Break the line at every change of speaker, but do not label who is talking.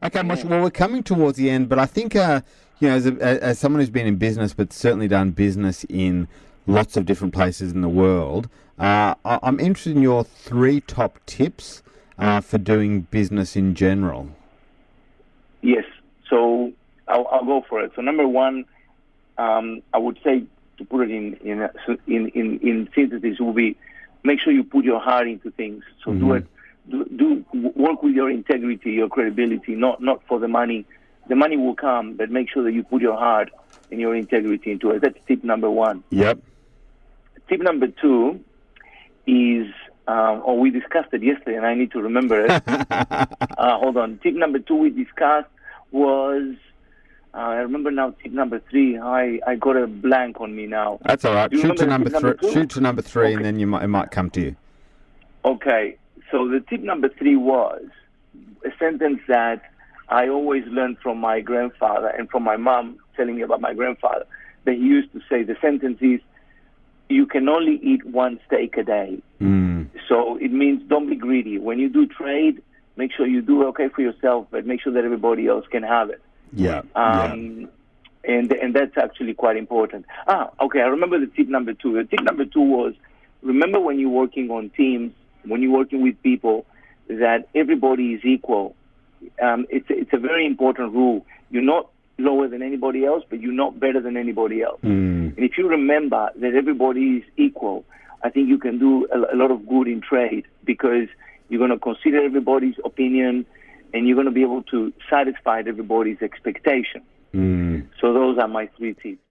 Okay, Moshe, well, we're coming towards the end, but I think, as someone who's been in business, but certainly done business in lots of different places in the world, I'm interested in your three top tips for doing business in general.
Yes. So I'll go for it. So number one, I would say, to put it in synthesis, will be make sure you put your heart into things. So do work with your integrity, your credibility, not for the money. The money will come, but make sure that you put your heart and your integrity into it. That's tip number one.
Yep.
Tip number two is, we discussed it yesterday, and I need to remember it. Hold on. Tip number two we discussed was, I remember now, tip number three. I got a blank on me now.
That's all right. Shoot to number three. Shoot to number three,
okay.
And then it might come to you.
Okay. So the tip number three was a sentence that I always learned from my grandfather and from my mom telling me about my grandfather. That he used to say, the sentence is, you can only eat one steak a day. So it means don't be greedy. When you do trade, make sure you do okay for yourself, but make sure that everybody else can have it.
Yeah.
And that's actually quite important. Okay, I remember the tip number two. The tip number two was, remember when you're working on teams, when you're working with people, that everybody is equal. It's a very important rule. You're not lower than anybody else, but you're not better than anybody else. And if you remember that everybody is equal, I think you can do a lot of good in trade, because you're going to consider everybody's opinion and you're going to be able to satisfy everybody's expectation. So those are my three tips.